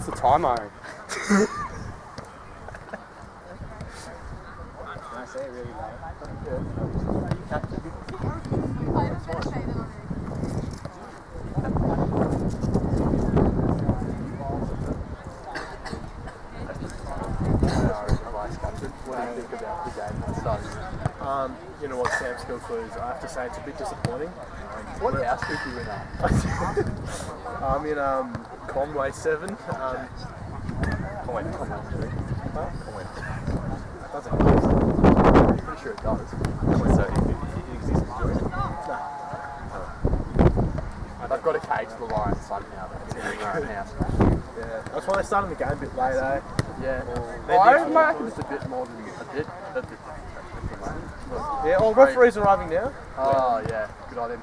What's the time, Ari? I say it really loud. What do you think about the game that started? You know what, Sam's skill clues, I have to say it's a bit disappointing. What house group are you in now? I'm in Conway 7. Conway 3. Huh? Conway. Doesn't exist. I'm pretty sure it does. So it exists in Georgia? No. I've got a cage to the lion somehow. It's in their own house. Yeah. That's why they're starting the game a bit late, eh? Yeah. They're I different. reckon it's a bit more than a bit. Yeah, referees arriving now. Oh, yeah. Good on him.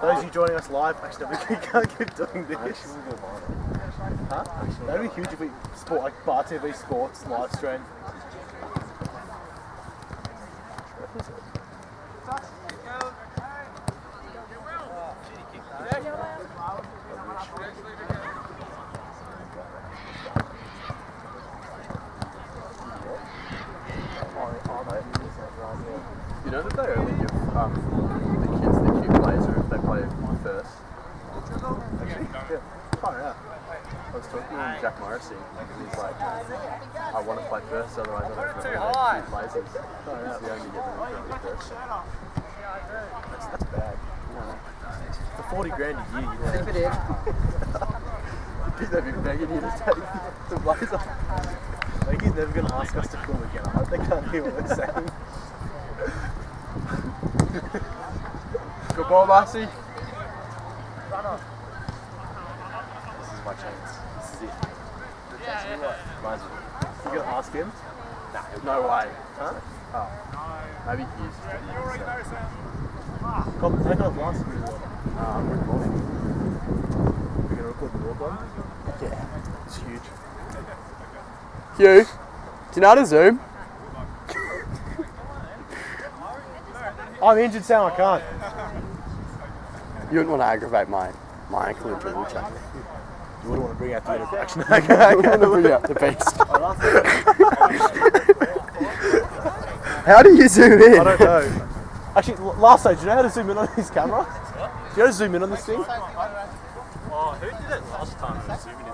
Those of you joining us live, actually, we can't keep doing this. Huh? That'd be huge if we sport like Bar TV Sports live stream. You know that they only give the kids the cute blazer if they play first? Actually, yeah. Far out. I was talking to Jack Marist and he's like, I want to play first, otherwise I don't know cute blazers. Because you only get them if you're first. That's bad. For 40 grand a year, you Keep it in. I think they've been begging you to take the blazer. I think he's never going to ask us to film again. I hope they can't hear what we're saying. Good ball, Marcy. Run on. This is my chance. This is it. Mine's you going to ask him? No way. Huh? Oh. Maybe he is. They got a last really well. I'm recording. We're going to record the walk on? Yeah. It's huge. Hugh, do you know how to Zoom? I'm injured, Sam, I can't. You wouldn't want to aggravate my ankle injury, would you? You wouldn't want to bring out the interaction. I want to bring out the beast. How do you zoom in? I don't know. Actually, last stage, do you know how to zoom in on this camera? Do you know how to zoom in on this thing? Oh, who did it last time? Zooming in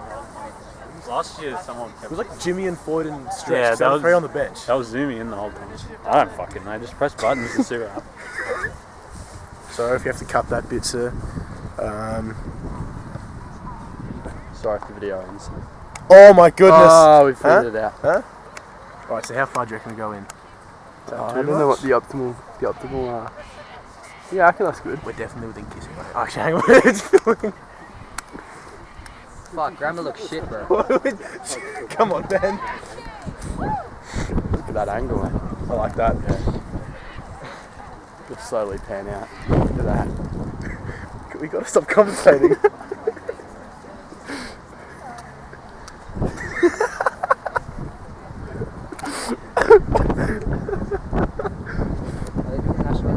last year, someone kept It was like Jimmy and Floyd and Stretch. Yeah, Yeah, that was- three on the bench. I was zooming in the whole time. I don't fucking know. Just press buttons and see what happens. Sorry if you have to cut that bit, sir. Sorry if the video ends. Oh my goodness. Oh, we figured it out. Huh? Alright, so how far do you reckon we go in? I don't know what the optimal yeah, I reckon that's good. We're definitely within kissing. Actually, hang on. It's filming. Fuck, grammar looks shit, bro. Come on, man. Look at that angle, man. I like that. Yeah. Just slowly pan out. Look at that. We gotta stop commentating.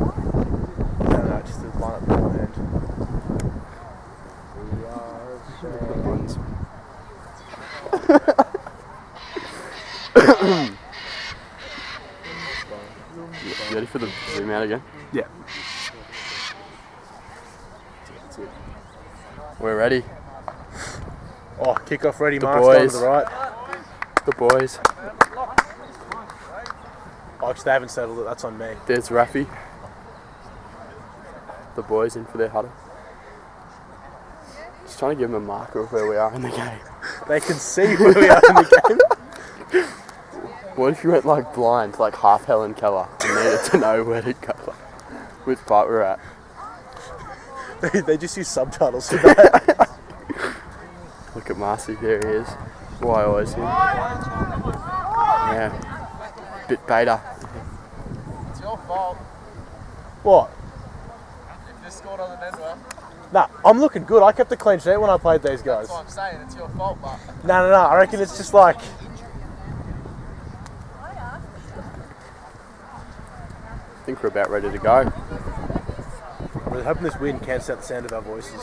No, just to line up the one end. The buns. You ready for the zoom out again? Yeah. We're ready. Oh, kickoff ready, The Marist, over boys. to the right. The boys. Oh, actually, they haven't settled it. That's on me. There's Rafi. The boys in for their huddle. Just trying to give them a marker of where we are in the game. They can see where we are in the game. What if you went like blind, like half Helen Keller, and needed to know where to go, which part we're at? They just use subtitles for that. Look at Marcy, there he is. Why always him? Yeah. Bit beta. It's your fault What? if this score doesn't end well. Nah, I'm looking good. I kept a clean sheet when I played these guys. That's what I'm saying. It's your fault, but No. I reckon it's just like... I think we're about ready to go. I'm really hoping this win cancels out the sound of our voices.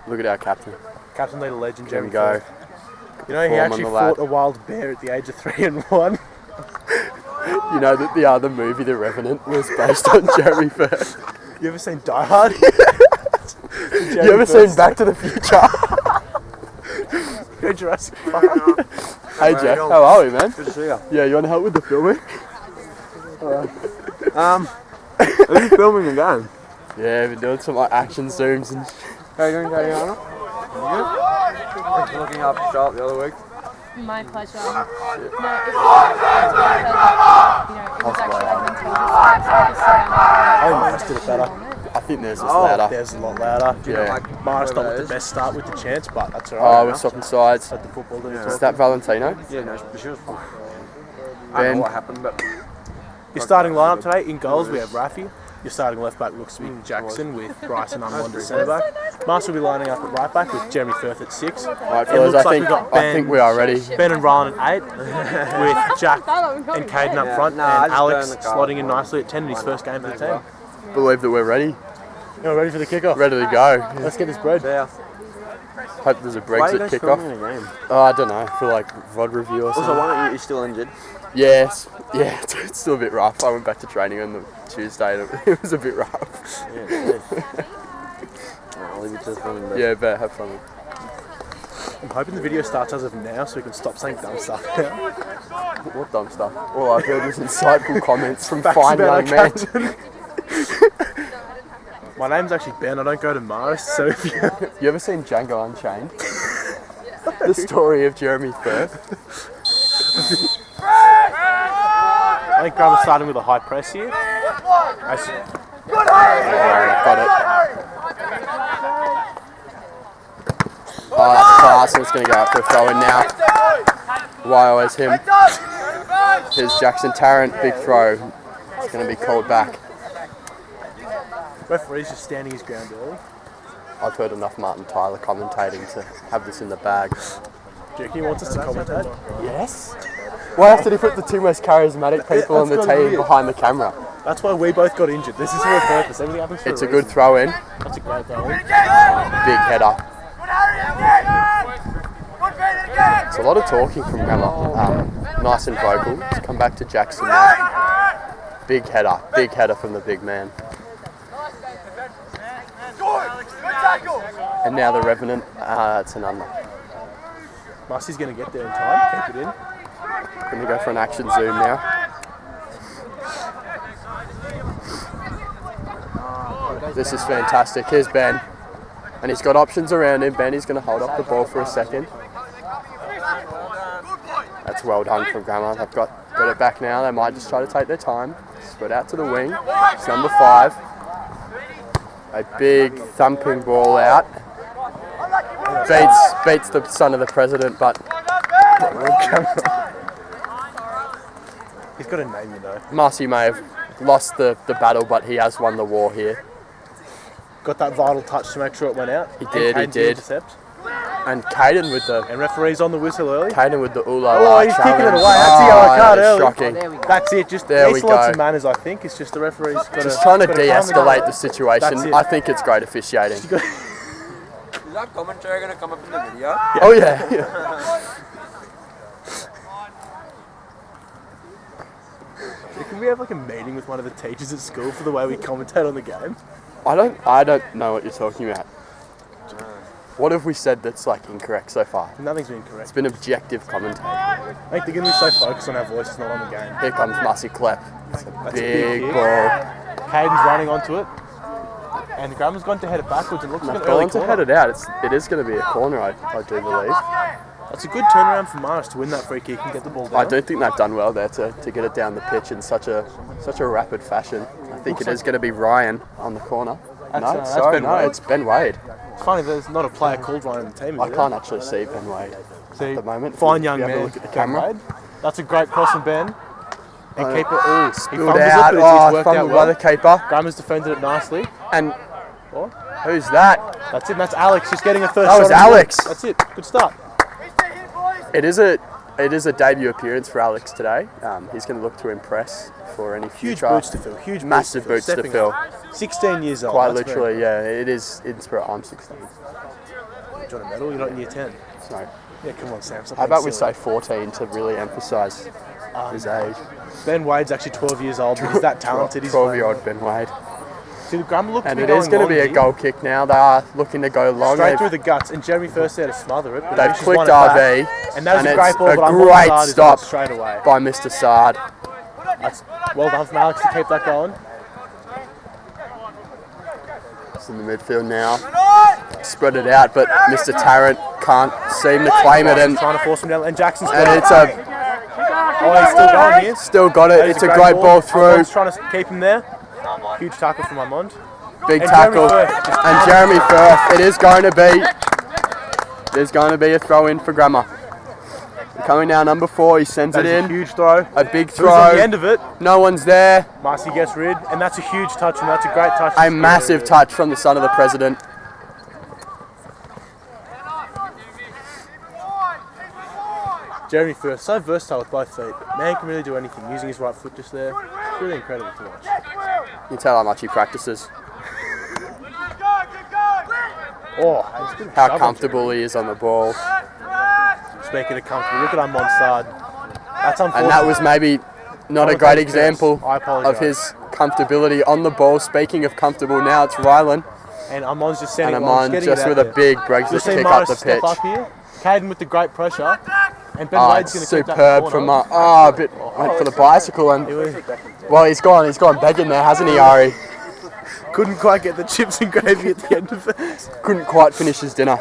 Look at our captain. Captain Leader Legend, There we Jeremy go. Ford. You know, he Form on actually the lad. fought a wild bear at the age of 3 and 1. You know that the other movie, The Revenant, was based on Jeremy Firth. You ever seen Die Hard? You ever seen Back to the Future? Go Jurassic Park. Hey Jack, how are we, man? Good to see you. Yeah, you want to help with the filming? Are you filming again? Yeah, we've been doing some like action zooms and. How you doing, Tatiana? Thanks for looking after Charlotte the other week. My pleasure. No, it was actually I think did it better. I think theirs was louder. There's a lot louder. Yeah. Marist not with the best start with the chance, but that's Oh, alright. we're swapping sides. At the football, Is that Valentino? Yeah, no, she was fine. I don't know what happened, but Your starting lineup today, in goals we have Rafi. Your starting left back looks to be Jackson with Bryson Unwand at centre back. Marist will be lining up at right back with Jeremy Firth at 6. Alright, It fellas, looks like I we've got Ben- think we are ready. Ben and Rylan at 8, with Jack and Caden up front, I and just Alex burned the car. slotting in nicely at 10 in his first game for the team. Believe that we're ready. You ready for the kickoff? Ready to go. Let's get this bread. yeah. Hope there's a Why are you Brexit guys filming kickoff. in a game? Oh, I don't know. For like VOD review or Also, something. why aren't you still injured? Yes. Yeah, it's still a bit rough. I went back to training on the Tuesday and it was a bit rough. Yeah, it is. I'll leave you to the filming bit. Yeah, but have fun. I'm hoping the video starts as of now so we can stop saying dumb stuff now. What dumb stuff? All I've heard was insightful comments from Facts fine about young our men. captain. My name's actually Ben, I don't go to Marist, so if you... You ever seen Django Unchained? The story of Jeremy Firth. I think Graham is starting with a high press here. Oh, got it. Oh, that's class. It's going to go up for a throw in now. Why always him? Here's Jackson Tarrant, big throw. It's going to be called back. Referee's just standing his ground early. I've heard enough Martin Tyler commentating to have this in the bag. Do you reckon he wants us to commentate? Yes? Why else did he put the two most charismatic people on the That's gotta be team it. behind the camera? That's why we both got injured. This is for a purpose. Everything happens for It's a a good reason. throw in. That's a great goal. Big header. It's a lot of talking from Grandma. Nice and vocal. Let's come back to Jackson now. Big header from the big man. And now the Revenant, it's an under. Musty's going to get there in time. Keep it in. Going to go for an action zoom now. This is fantastic. Here's Ben. And he's got options around him. Ben, he's going to hold up the ball for a second. That's well done from Grandma. They've got it back now. They might just try to take their time. Spread out to the wing. It's number 5. A big thumping ball out. Beats the son of the president, but He's got a name, you know. Marcy may have lost the battle, but he has won the war here. Got that vital touch to make sure it went out. He did, he And Caden's did. intercept. And Caden with the And referee's on the whistle early. Ula. Oh, he's kicking it away. That's the yellow card that is early. shocking. That's it. Just There we it's lots go. of manners, I think. It's just the referee's got Just trying to calm it de-escalate down. the situation. That's it. I think it's great officiating. Is that commentary going to come up in the video? Oh yeah. Can we have like a meeting with one of the teachers at school for the way we commentate on the game? I don't know what you're talking about. What have we said that's like incorrect so far? Nothing's been It's correct. been objective commentary. I think they're going to be so focused on our voices, not on the game. Here comes Marcy Klepp. It's a That's a big big ball. Caden's running onto it. And Grammer's gone to head it backwards. It looks like an early Going to head corner. it out. It is going to be a corner, I do believe. That's a good turnaround for Marist to win that free kick and get the ball down. I do think they've done well there to get it down the pitch in such a rapid fashion. I think it is going to be Ryan on the corner. That's Ben Wade. It's Ben Wade. It's funny there's not a player called Ryan in the team, is I there? can't actually see Ben Wade See, at the moment. Fine If young you have a man. look at the camera. That's a great cross from Ben. And keeper, he Spilled fumbles out. it, but it's worked out Fumbled by well. the keeper. Grammer's defended it nicely. And What? who's that? That's it, and that's Alex just getting a first That shot. was on goal. Alex. That's it. Good start. It is a debut appearance for Alex today. He's going to look to impress for any Huge future. boots to fill. Huge Massive boots to Stepping fill. up. 16 years old. Quite that's literally, yeah. It is in spirit. I'm 16. Very- Do you want a medal? You're not in year 10. So Yeah, come on, Sam. stop How being about we silly. say 14 to really emphasise his age? Ben Wade's actually 12 years old, but he's that talented. He's 12-year-old Ben Wade. See, the Grammar looked to And be it is going to long be a here, goal kick now. They are looking to go long. straight through the guts, and Jeremy first there to smother it. But They've Mitch has won clicked it back. RV, And that is a and great it's ball, a but I'm great onside, he's stop got it straight away. by Mr. Sard. That's well done from Alex to keep that going. It's in the midfield now. Spread it out, but Mr. Tarrant can't seem to claim it, and Trying to force him down, and Jackson's and got it. it's a Oh, he's still going here. still got it. That is It's a great ball through. Armand's trying to keep him there. Huge tackle from Armand. Big And tackle, Jeremy Firth just- and Jeremy Firth. It is going to be. There's going to be a throw in for Grammar. Coming now, number 4. He sends That it is a in. huge throw. A big Who's on the end throw. of it? No one's there. Marcy gets rid, and that's a huge touch, and that's a great touch. A massive touch from the son of the president. Jeremy Firth, so versatile with both feet. Man can really do anything, using his right foot just there. It's really incredible to watch. You can tell how much he practices. Oh, there's a bit of How shove on comfortable he is on the ball. Jeremy. Speaking of comfortable, look at Armand's side. That's unfortunate. And that was maybe not a great example I apologise. of his comfortability on the ball. Speaking of comfortable, now it's Rylan. And Armand's just sending And it long, Armand getting just it out with a there. big You'll Brexit see kick up Marist the step pitch. up here. Caden with the great pressure. And Ben Oh, Wade's it's going to keep that superb corner. from a bit went for the bicycle, and well, he's gone begging there, hasn't he, Ari? Couldn't quite get the chips and gravy at the end of it. Couldn't quite finish his dinner.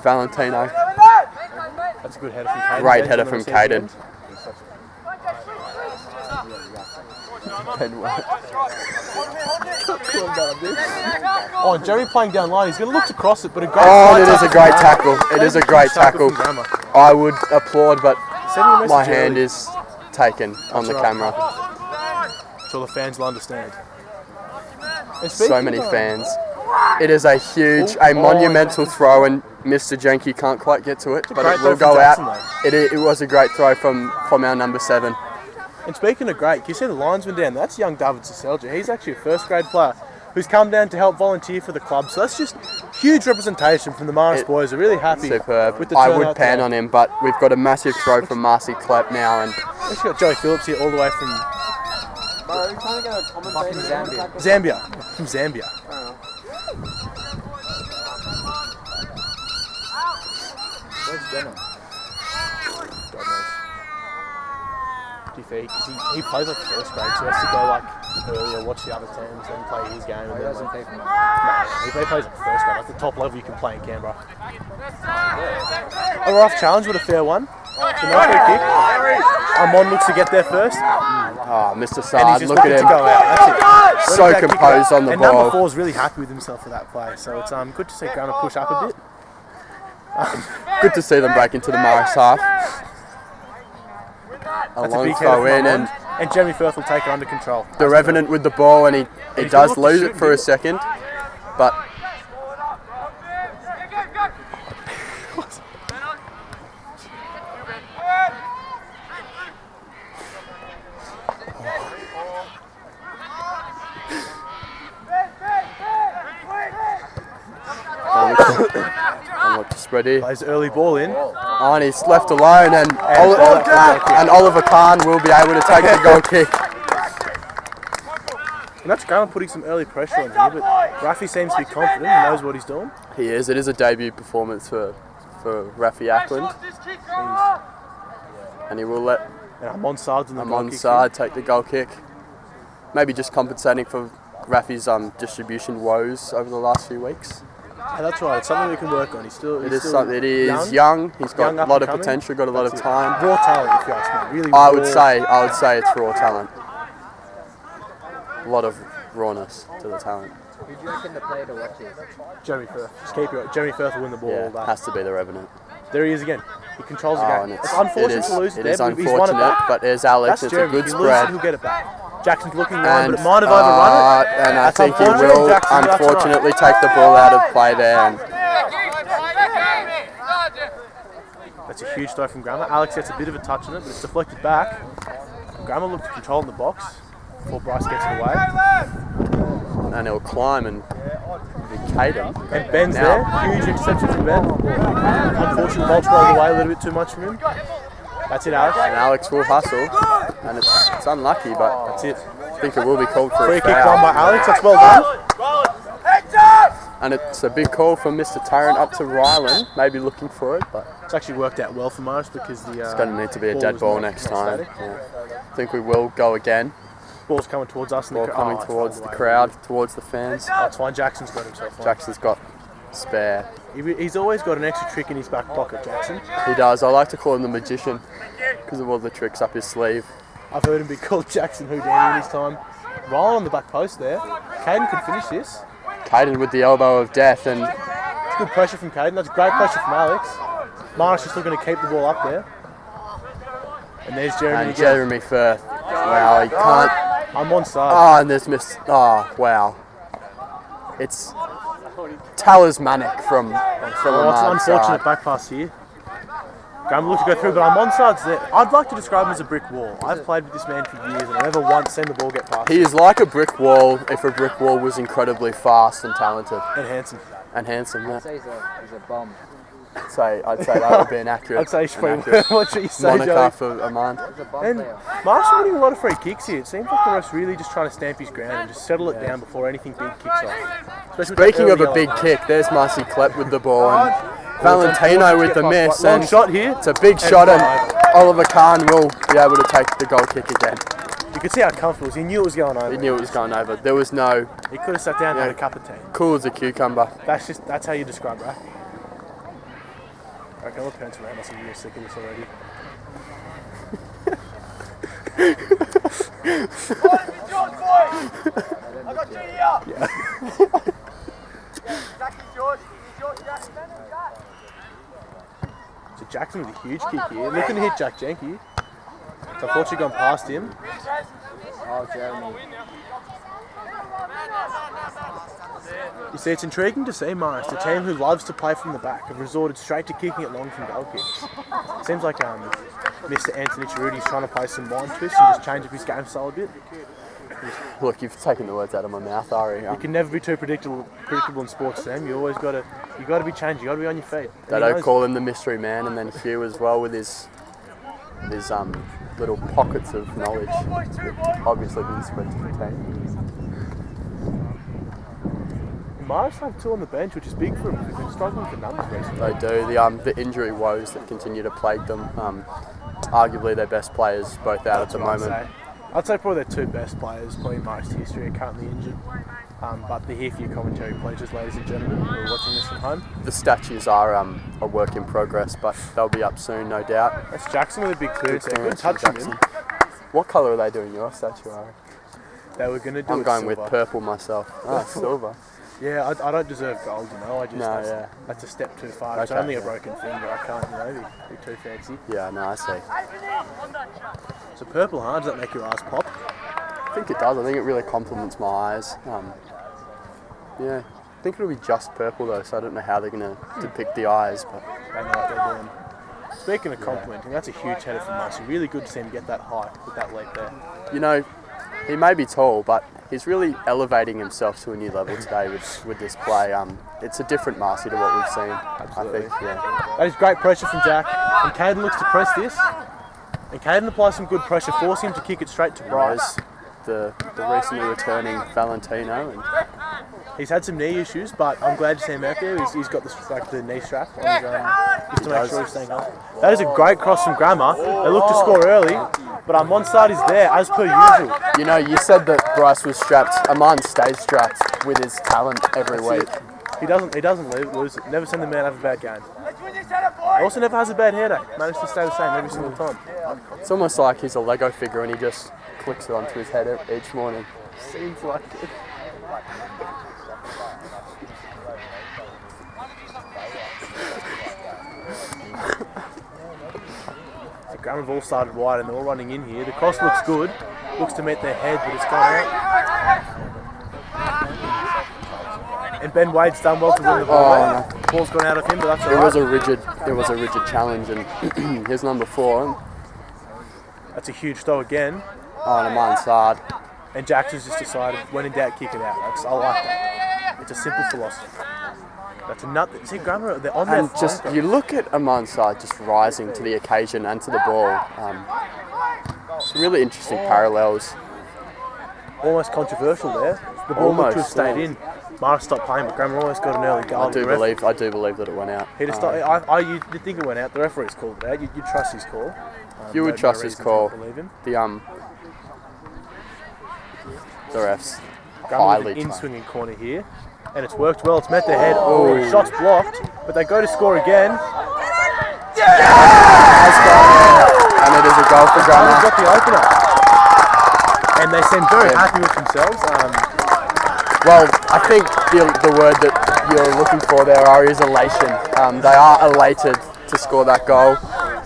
Valentino, That's a good header from Caden. great Ben, header from from the second Caden. end. Oh, and Jeremy playing down line. He's going to look to cross it, but a great Oh, side it is tackle a great from tackle. It is a great tackle. from Grammar. I would applaud, but Send him a message my hand early. is taken on the right. camera. So the fans will understand. And So speaking many of- fans. It is a huge, a monumental throw, and Mr. Jenke can't quite get to it, but great it will throw from go out. Jackson, It was a great throw from our number 7. And speaking of great, can you see the linesman down? That's young David Saselja. He's actually a first grade player who's come down to help volunteer for the club. So that's just huge representation from the Marist boys. Are really happy Superb. with the I turnout would pan today. on him, but we've got a massive throw from Marcy Klepp now, and Actually got Joey Phillips here all the way from Zambia. From Zambia. Where's Jenna? God knows. Do you think? Because he plays like first grade, so he has to go like earlier, watch the other teams, then play his game. And He then doesn't like, pay for me. he plays like first grade, like the top level you can play in Canberra. A rough challenge, but a fair one. So no free kick. Armand looks to get there first, oh, Mr. and he's Sard, just look looking at to him. go out. That's it. So Let him go composed kick on the and number ball. 4 is really happy with himself for that play. So it's good to see Grammar push up a bit. Good to see them break into the Marist half. A That's a long big throw header in, from and Armand. And Jeremy Firth will take it under control. the Revenant with the ball, and he he's gonna does look to lose shoot it for a and second, but and look to spread here. Plays early ball in. Oh, and he's left alone, and Oliver Kahn will be able to take the goal kick. And that's Grammar putting some early pressure on here, but Rafi seems to be confident and knows what he's doing. He is. It is a debut performance for Rafi Ackland, and he will let And Armand Sard's in the goal Amon kick Sard take the goal kick. Maybe just compensating for Rafi's distribution woes over the last few weeks. Yeah, that's right. It's something we can work on. He's still It is something. It is young. He's got Young, a up lot and of coming. potential. Got a lot of That's it. time. Raw talent, if you ask me. Really I raw. would say it's raw talent. A lot of rawness to the talent. Who do you reckon the player to watch is? Jeremy Firth. Just keep it. Jeremy Firth will win the ball all Yeah, day. has to be the Revenant. There he is again. He controls the Oh, game. and It's unfortunate to lose it there, is but he's won it unfortunate, back. but there's Alex. That's It's Jeremy. a good If he loses it, spread. he'll get it back. Jackson's looking long, And, but it might have overrun it. and I That's think he unfortunate. will Jackson got unfortunately take the ball out of play there. And That's a huge throw from Grammar. Alex gets a bit of a touch on it, but it's deflected back. Grammar looked to control in the box before Bryce gets it away. and he'll climb and be Caden. And Ben's Now. there. Huge interception from Ben. Unfortunately, Mulch rolled away a little bit too much from him. That's it, Alex. And Alex will hustle. And it's unlucky, but That's it. I think it will be called for Free a kick run foul. by Alex. That's well done. And it's a big call from Mr. Tarrant up to Ryland, maybe looking for it, but It's actually worked out well for Marist because the it's going to need to be a ball dead was ball not- next not time. static. Yeah. I think we will go again. Ball's coming towards us. And Ball the coming it's towards rolled the away. crowd, towards the fans. That's fine. Jackson's got himself one. Jackson's got spare. He's always got an extra trick in his back pocket, Jackson. He does. I like to call him the magician because of all the tricks up his sleeve. I've heard him be called Jackson Houdini in his time. Ryan on the back post there. Caden could finish this. Caden with the elbow of death, and It's good pressure from Caden. That's great pressure from Alex. Marist just looking to keep the ball up there. And there's Jeremy again. Jeremy Firth. Wow, he can't. I'm on side. Oh, and there's missed. Oh, wow. It's talismanic from Oh, it's Ahmad's an unfortunate side. back pass here. Graham looked to go through, but I'm on sides there. I'd like to describe him as a brick wall. I've played with this man for years and I've never once seen the ball get past He is like a brick wall if a brick wall was incredibly fast and talented and handsome. and handsome. Yeah. I'd say he's a bum. I'd say that would be an accurate, I'd say you should an probably accurate watch what you say, Joey. moniker for Ahmad. He's a bum And player. Marshall winning a lot of free kicks here. It seems like the ref's really just trying to stamp his ground and just settle it down before anything big kicks off. Especially with Speaking that of a early big yellow. kick, there's Marcy Klepp with the ball and Valentino with the miss. Long And shot here. it's a big shot, and Oliver Kahn will be able to take the goal kick again. You could see how comfortable he was. He knew it was going over. He knew it was going over. There was no He could have sat down and had a cup of tea. cool as a cucumber. That's how you describe that. Okay, all the parents around us are really sick of this already. So Jackson with a huge kick here, looking to hit Jack Jenke. It's unfortunately gone past him. Oh, Jeremy. You see, it's intriguing to see Marist, a team who loves to play from the back, have resorted straight to kicking it long from goal kicks. It seems like Mr. Anthony Chirudi's trying to play some mind twists and just change up his game style a bit. Look, you've taken the words out of my mouth, Ari. You can never be too predictable in sports, Sam. You always got to be changed. You got to be on your feet. They And he don't knows call him the mystery man, and then Hugh as well with his little pockets of knowledge, obviously been spread to the team. Marist have two on the bench, which is big for him. They've been struggling for numbers recently. They do. The injury woes that continue to plague them. Arguably their best players both out at the moment. I'd say probably their two best players playing Marist history are currently injured. But they're here for your commentary pleasures, ladies and gentlemen who are watching this at home. The statues are a work in progress, but they'll be up soon, no doubt. That's Jackson with a big clearance there. Good Clearance touch from from him. What colour are they doing your statue, Ari? They were going to do I'm it going silver. with purple myself. Oh, silver. Yeah, I don't deserve gold, you know. No, That's a step too far. It's Okay. only a broken finger. I can't, be too fancy. Yeah, no, I see. So purple, huh? Does that make your eyes pop? I think it does. I think it really complements my eyes. Yeah, I think it'll be just purple though, so I don't know how they're going to depict the eyes. But They know what they're doing. Speaking of complimenting, that's a huge header from Marcy. Really good to see him get that height with that leap there. you know, he may be tall, but he's really elevating himself to a new level today with this play. It's a different Marcy to what we've seen. Absolutely. I think. Yeah. That is great pressure from Jack. And Caden looks to press this. And Caden applies some good pressure, forcing him to kick it straight to Bryce. There's the recently returning Valentino, and He's had some knee issues, but I'm glad to see him out there. He's got the knee strap on his, just to make sure he's staying healthy. That is a great cross from Grammar. They look to score early, but Onside is there as per usual. you know, you said that Bryce was strapped. Aman stays strapped with his talent every week. He doesn't lose it. Never seen the man have a bad game. Also never has a bad hair day. Managed to stay the same every single time. It's almost like he's a Lego figure and he just clicks it onto his head each morning. Seems like it. So Grammar have all started wide and they're all running in here. The cross looks good. Looks to meet their head, but it's gone out. And Ben Wade's done well to win the ball. Ball's gone out of him, but that's all right. It was a rigid challenge, and here's number 4 That's a huge throw again. on Aman's side. And Jackson's just decided, when in doubt, kick it out. I like that. It's a simple philosophy. That's another. See, Grammar, they're on their And just, you look at Amansard just rising to the occasion and to the ball. Some really interesting parallels. almost controversial there. The ball looked to have stayed in. Marist stopped playing, but Grammar almost got an early goal. I do believe that it went out. He just you'd think it went out. The referee's called it out. You'd trust his call. You would trust his call. Believe him. The refs. Grammar Highly with an trained. in-swinging corner here. And it's worked well. It's met their head. Oh, shot's blocked. But they go to score again. And it is a goal for Grammar's Grammar. got the opener. And they seem very happy with themselves. Well, I think the word that you're looking for there is elation. They are elated to score that goal.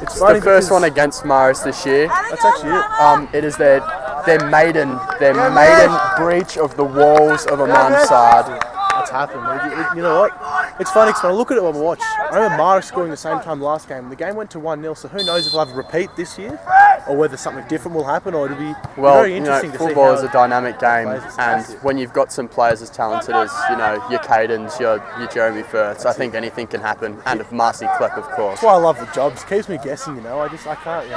It's the first one against Marist this year. That's actually it. It is their maiden breach of the walls of Amansard. That's happened. You know what? It's funny because when I look at it when I watch, I remember Marist scoring the same time last game. The game went to 1-0, so who knows if we'll have a repeat this year or whether something different will happen, or it'll be very interesting to see. Football is a dynamic game, and when you've got some players as talented as your Cadens, your Jeremy Firths, I think anything can happen, and Marcy Klepp, of course. That's why I love the jobs. Keeps me guessing. I can't.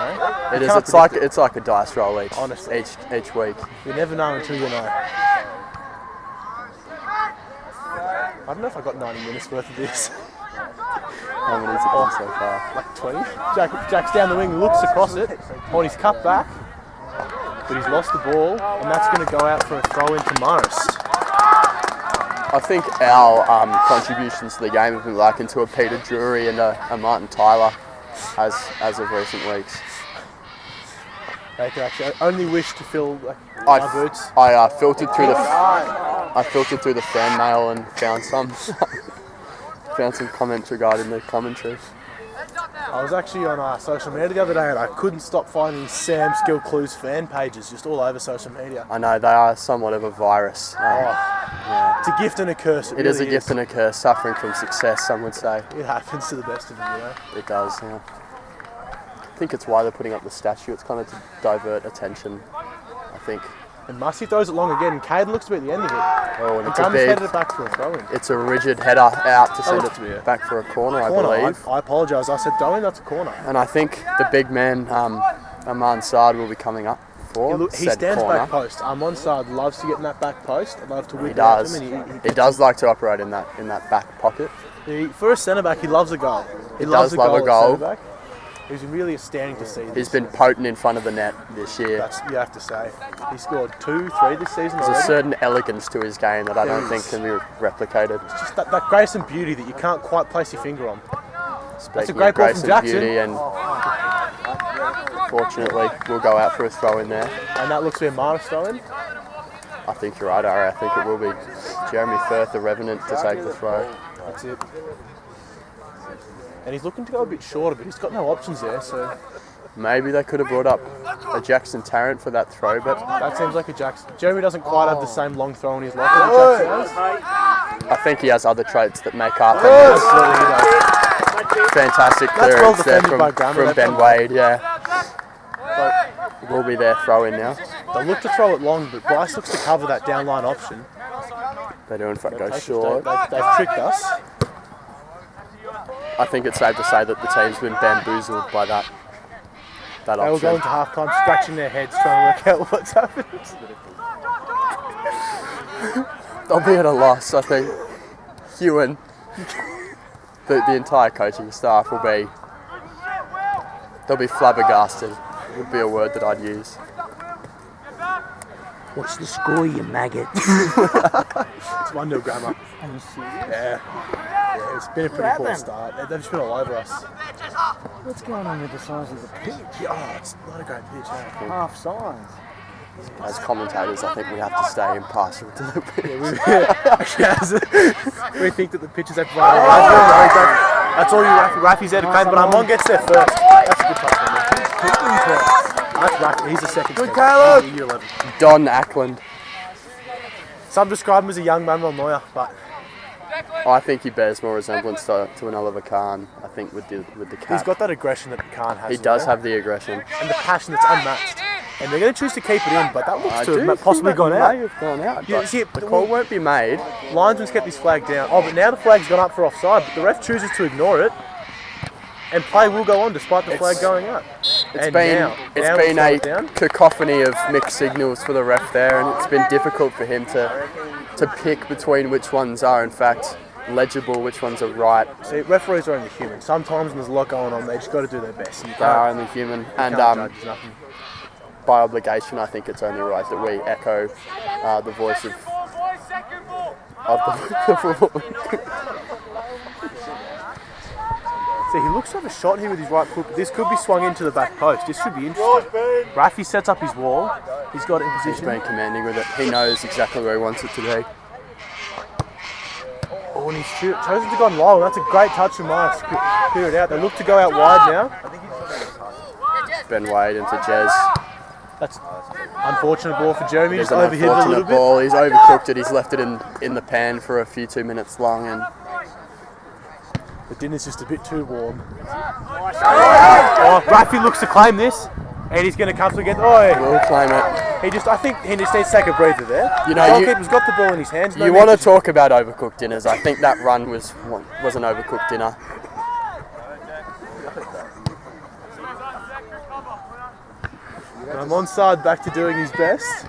It is. It's like a dice roll each week. You never know until you know. I don't know if I got 90 minutes worth of this. How many has it been so far? Like 20. Jack's down the wing, looks across it, on his cut back, but he's lost the ball, and that's going to go out for a throw into Marist. I think our contributions to the game have been likened to a Peter Drury and a Martin Tyler as of recent weeks. They could actually only wish to fill my boots. I filtered through the fan mail and found some comments regarding the commentary. I was actually on social media the other day, and I couldn't stop finding Sam Skill Clues fan pages just all over social media. I know, they are somewhat of a virus. It's a gift and a curse. It is a gift and a curse, suffering from success, some would say. It happens to the best of them, It does, yeah. I think it's why they're putting up the statue. It's kind of to divert attention, I think. And Mussy throws it long again, and Caden looks to be at the end of it. Oh, and it's Grammar's headed it back for a throw-in. It's a rigid header out to send it back for a corner, I believe. I apologise. I said throw-in, that's a corner. And I think the big man, Amansard, will be coming up for he stands corner. back post. Amansard loves to get in that back post. I'd love to whip He does. him. And He does like to operate in that back pocket. For a centre-back, he loves a goal. He does love a goal. Centre-back. He's really astounding to see. He's been potent in front of the net this year. That's, you have to say. He scored 2, 3 this season. There's already. a certain elegance to his game that I don't think can be replicated. It's just that grace and beauty that you can't quite place your finger on. Speaking a great of ball grace from and Jackson. beauty, and fortunately we'll go out for a throw in there. And that looks to be a Marist throw-in. I think you're right, Ari. I think it will be Jeremy Firth, the Revenant, to take the throw. That's it. And he's looking to go a bit shorter, but he's got no options there, so... Maybe they could have brought up a Jackson Tarrant for that throw, but that seems like a Jackson. Jeremy doesn't quite have the same long throw in his locker that Jackson has. I think he has other traits that make up. Absolutely, he does. Fantastic That's well clearance there defended by Grammer, from Ben Wade, yeah. But will be their throw in now. They look to throw it long, but Bryce looks to cover that downline option. They do in fact go short. They've tricked us. I think it's safe to say that the team's been bamboozled by that They were option. going to half-time, scratching their heads, trying to work out what's happened. They'll be at a loss, I think. Ewan, the entire coaching staff they'll be flabbergasted, would be a word that I'd use. What's the score, you maggot? It's 1-0 Grammar. Are you serious? Yeah, it's been a pretty poor start. They've just been all over us. What's going on with the size of the pitch? Yeah, it's not a great pitch, Half size. As commentators, I think we have to stay impartial to the pitch. We think that the pitches they provide that's all you Raffy's there to claim, but Armand gets there first. That's a good touch. That's Raffy. He's a second. Good Caleb. Year 11. Don Ackland. Some describe him as a young Manuel Neuer, but I think he bears more resemblance to an Oliver Kahn. I think with the cap. he's got that aggression that Khan has. He does have the aggression. and the passion that's unmatched. And they're going to choose to keep it in, but that looks I to do have think possibly that gone may out. have gone out. Yeah, but see, the call won't be made. Linesman's kept his flag down. Oh, but now the flag's gone up for offside, but the ref chooses to ignore it. And play will go on despite the flag going up. It's been a cacophony of mixed signals for the ref there, and it's been difficult for him to pick between which ones are in fact legible, which ones are right. See, referees are only human. Sometimes when there's a lot going on, they just got to do their best. And They are only human, and judge nothing. by obligation, I think it's only right that we echo the voice of the See, he looks to have a shot here with his right foot, but this could be swung into the back post. This should be interesting. Rafi sets up his wall. He's got it in He's position. been commanding with it. He knows exactly where he wants it to be. Oh, and he's chosen to go on low. That's a great touch from Marist. Clear it out. They look to go out wide now. Ben Wade into Jez. That's unfortunate ball for Jeremy. There's Just an overhit it a little unfortunate bit. ball. He's overcooked it. He's left it in the pan for a few 2 minutes long, and The dinner's just a bit too warm. Oh, Rafi looks to claim this, and he's going to come again. Oh, we'll claim it. I think he just needs to take a breather there. You know, the goalkeeper's got the ball in his hands. You want to talk about overcooked dinners? I think that run was an overcooked dinner. I'm onside, back to doing his best.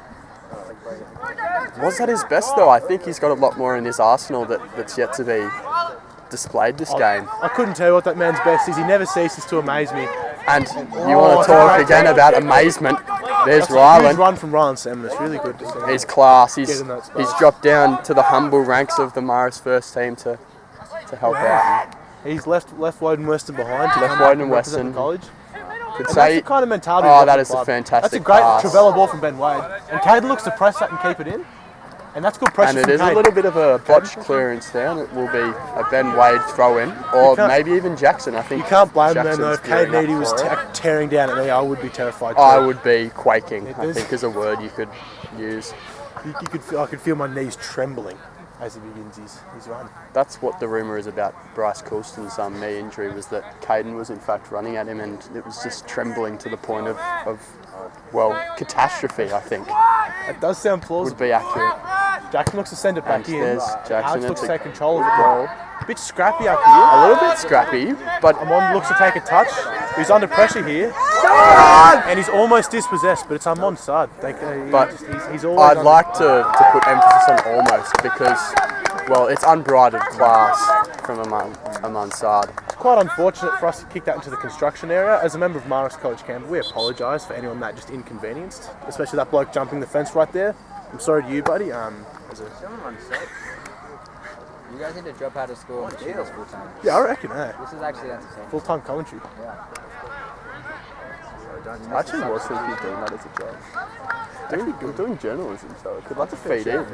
Was that his best though? I think he's got a lot more in his arsenal that's yet to be displayed this game. I couldn't tell you what that man's best is. He never ceases to amaze me. And you want to talk again about amazement? There's Huge Ryland. run from Ryan Salmon. It's really good to see. He's class. Get He's in that space. dropped down to the humble ranks of the Marist first team to help out. He's left Woden Western behind. To Left come back Woden and represent the Western. college. Could And that's say, the kind of mentality. oh, of that the is a club. fantastic That's a great pass. Travella ball from Ben Wade. And Caden looks to press that and keep it in. And that's good pressure and it from is a Caden. little bit of a botched clearance there, and it will be a Ben Wade throw in, or can't- maybe even Jackson. I think You can't blame them Jackson's though. If gearing Caden up Eady was for it. tearing down at me, I would be terrified too. I would be quaking. I is. think is a word you could use. You could feel, I could feel my knees trembling as he begins his run. That's what the rumour is about Bryce Coulston's knee injury, was that Caden was in fact running at him, and it was just trembling to the point of catastrophe. I think It does sound would plausible. be accurate. Jackson looks to send it back And in. there's Jackson. Alex It's looks to a take control of it. goal. A bit scrappy up here. A little bit scrappy, but Amon looks to take a touch. He's under pressure here. And he's almost dispossessed, but it's Amon's side. But he's always I'd like to put emphasis on almost, because, well, it's unbridled class from Aman Saad. It's quite unfortunate for us to kick that into the construction area. As a member of Marist College Campbell, we apologise for anyone that just inconvenienced, especially that bloke jumping the fence right there. I'm sorry to you, buddy. You guys need to drop out of school and shoot this full time. Yeah, I reckon, eh? This is actually entertaining. Full-time commentary. I actually was thinking of doing that as a job. Doing journalism, so it could feed in.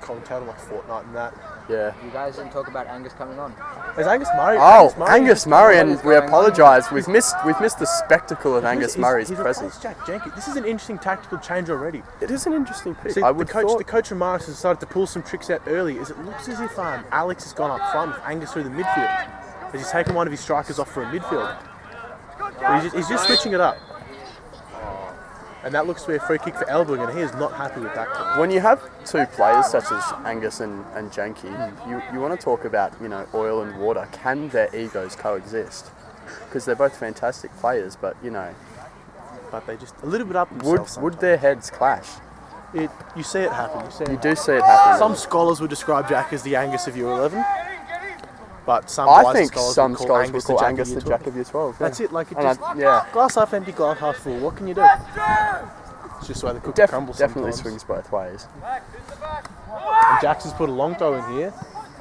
Commentator like Fortnite and that. Yeah. You guys didn't talk about Angus coming on. There's Angus Murray. Oh, Angus Murray, and we going on? apologise. We've missed the spectacle of Angus Murray's he's presence. replaced Jack Jenkins. This is an interesting tactical change already. It is an interesting pick. See, I the would coach from Marist has decided to pull some tricks out early. As it looks as if Alex has gone up front with Angus through the midfield, as he's taken one of his strikers off for a midfield. But he's just switching it up. And that looks to be a free kick for elbowing, and he is not happy with that kick. When you have two players such as Angus and Janky, you want to talk about, oil and water. Can their egos coexist? Because they're both fantastic players, but But they just a little bit up themselves. would their heads clash? You see it happen. You do see it happen. Some scholars would describe Jack as the Angus of Year 11, but some I wiser think scholars some would call scholars Angus would call the Angus the Jack of Year 12. That's it. Like it And just glass half empty, glass half full. What can you do? It's just the way the cookie crumbles. Definitely sometimes. swings both ways. And Jackson's put a long throw in here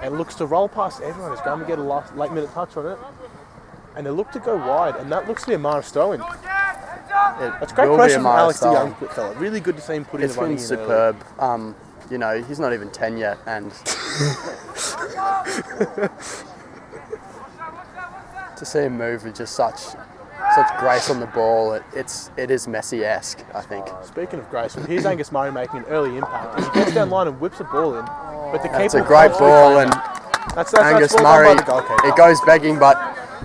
and looks to roll past everyone. He's going to get a late minute touch on it. And they look to go wide, and that looks to be a Marist throw-in. That's great pressure from Alex, the young fella. Really good to see him put in It's the running been in early. superb. He's not even 10 yet, and to see him move with just such grace on the ball, it is Messi-esque, I think. Speaking of grace, here's Angus Murray making an early impact. He gets down line and whips the ball in, but the keeper. It's a great ball, and that's Angus well done by Murray, the goalkeeper. it goes begging, but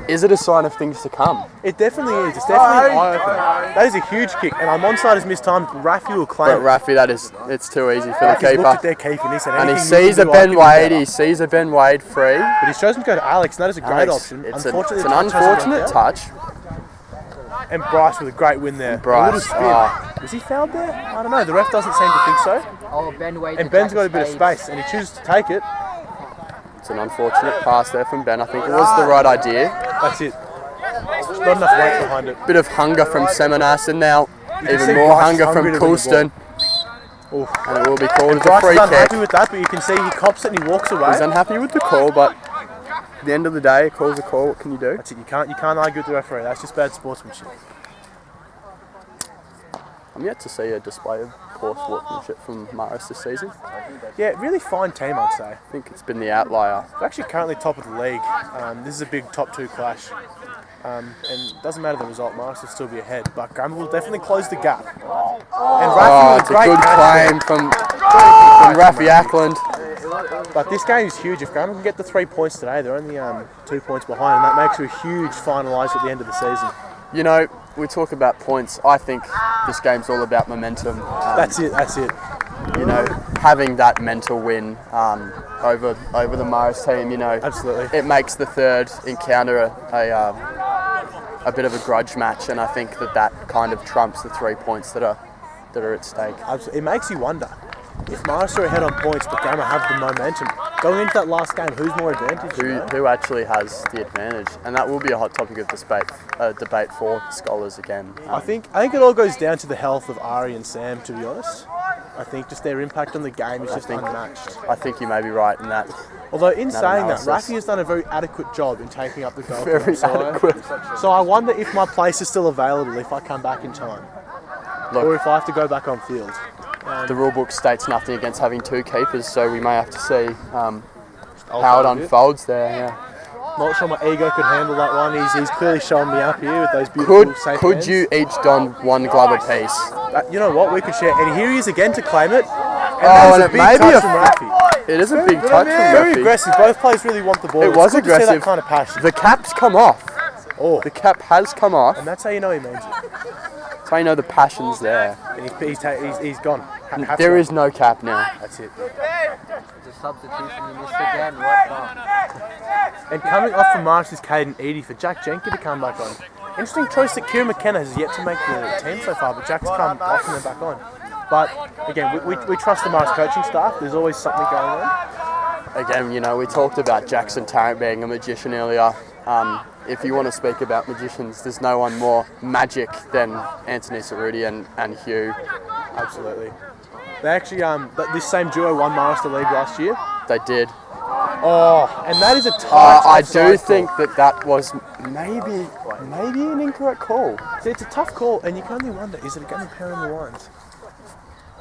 is it a sign of things to come? It definitely is. It's definitely an eye-opener. That is a huge kick, and I'm onside as mistimed. Rafi will claim But it. Rafi, it's too easy for the Rafi's looked at keeper. their keeper and he said, And he "Anything you sees can a do, I can Ben do Wade, better." he sees a Ben Wade free. But he's chosen to go to Alex, and that is a great Alex, option. it's Unfortunately, an the touch hasn't unfortunate worked out. touch. And Bryce with a great win there. Bryce, A little spin. Was he fouled there? I don't know. The ref doesn't seem to think so. Oh, Ben Wade. And Ben's got a bit of space, and he chooses to take it. It's an unfortunate pass there from Ben. I think it was the right idea. That's it. Not enough weight behind it. Bit of hunger from Seminas, and now You can see even more Bryce is hunger hungry from to win the Coulston. Oof. And it will be called And as a Bryce free is kick. unhappy with that, but you can see he cops it and he walks away. He's unhappy with the call, but at the end of the day, a call's a call. What can you do? That's it. You can't argue with the referee. That's just bad sportsmanship. I'm yet to see a display of poor sportsmanship from Marist this season. Yeah, really fine team, I'd say. I think it's been the outlier. They're actually currently top of the league. This is a big top 2 clash. And it doesn't matter the result, Marist will still be ahead. But Grammar will definitely close the gap. And Rafi with It's a great good catch claim from Rafi Ackland. there. But this game is huge. If Grammar can get the 3 points today, they're only 2 points behind. And that makes you a huge finaliser at the end of the season. You know, we talk about points. I think this game's all about momentum. That's it. You know, having that mental win over the Marist team, you know, Absolutely. it makes the third encounter a bit of a grudge match, and I think that kind of trumps the 3 points that are at stake. Absolutely. It makes you wonder. If Marist are ahead on points, but Grammar have the momentum, going into that last game, who's more advantaged? Who actually has the advantage? And that will be a hot topic of debate for scholars again. I think it all goes down to the health of Ari and Sam, to be honest. I think just their impact on the game is just unmatched. I think you may be right in that. Although in saying that, analysis. Rafi has done a very adequate job in taking up the goal. Very adequate. So I wonder if my place is still available if I come back in time. Look, Or if I have to go back on field. the rule book states nothing against having 2 keepers, so we may have to see how it unfolds there. Yeah. Not sure my ego could handle that one. He's clearly showing me up here with those beautiful safe Could hands. you each don 1 glove apiece? You know what? We could share. And here he is again to claim it. And Oh, that is and a it big may be touch a from Rafi. It is a big touch from Very Rafi. aggressive. Both players really want the ball. It was It's good to see aggressive. that kind of passion. The cap's come off. Oh, The cap has come off. and that's how you know he means it. That's how you know the passion's there. And he's gone. Half There gone. is no cap now. That's it. The substitution you missed again. What the? And coming off from Marist is Caden Eady for Jack Jenke to come back on. Interesting choice that Kieran McKenna has yet to make the team so far, but Jack's come off and then back on. But again, we trust the Marist coaching staff. There's always something going on. Again, you know, we talked about Jackson Tarrant being a magician earlier. If you want to speak about magicians, there's no one more magic than Anthony Cerruti and Hugh. Absolutely. They actually this same duo won Marist the league last year. They did. Oh, and that is a tight I offside do call. think that was maybe an incorrect call. See, it's a tough call, and you can only wonder, is it going to pound on the lines?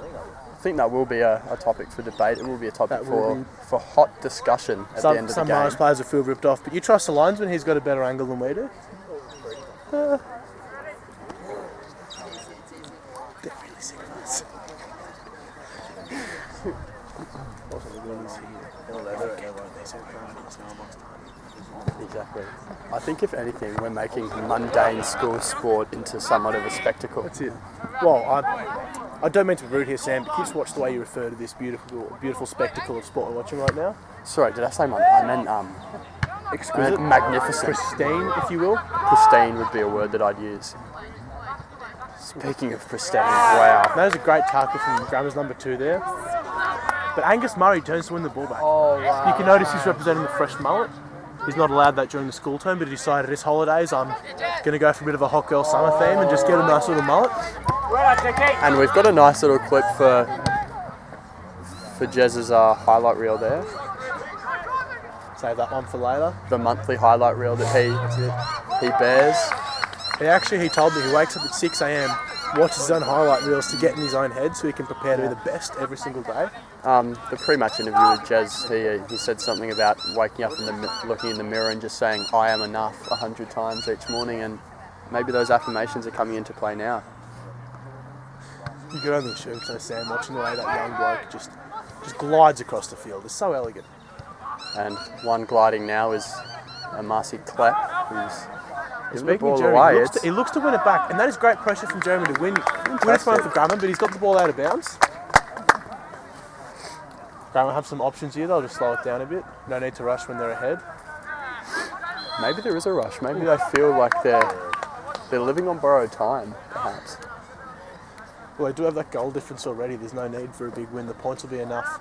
I think that will be a topic for debate. It will be a topic That will be. for hot discussion at the end of the Some game. Marist players will feel ripped off, but you trust the linesman, he's got a better angle than we do. They're really sick of us. Exactly. I think if anything, we're making mundane school sport into somewhat of a spectacle. That's it. Well, I don't mean to be rude here, Sam, but can you just watch the way you refer to this beautiful spectacle of sport we're watching right now? Sorry, did I say I meant Exquisite, magnificent. pristine, if you will. Pristine would be a word that I'd use. Speaking of pristine, wow. That was a great tackle from Grammar's number 2 there. But Angus Murray turns to win the ball back. Oh, wow. You can notice he's representing the fresh mullet. He's not allowed that during the school term, but he decided his holidays, I'm going to go for a bit of a hot girl summer theme and just get a nice little mullet. And we've got a nice little clip for Jez's highlight reel there. Save that one for later. The monthly highlight reel that he bears. He told me he wakes up at 6 a.m, watches his own highlight reels to get in his own head so he can prepare to be the best every single day. The pre-match interview with Jez, he said something about waking up looking in the mirror and just saying, I am enough 100 times each morning, and maybe those affirmations are coming into play now. You can only assume so, Sam, watching the way that young bloke just glides across the field. It's so elegant. And one gliding now is a Marcy Klepp, He's giving the Speaking ball of Jeremy, away. he looks to win it back, and that is great pressure from Jeremy to win a throw for Grumman, but he's got the ball out of bounds. Grumman have some options here. They'll just slow it down a bit. No need to rush when they're ahead. Maybe there is a rush. Maybe they feel like they're living on borrowed time, perhaps. Well, they do have that goal difference already. There's no need for a big win. The points will be enough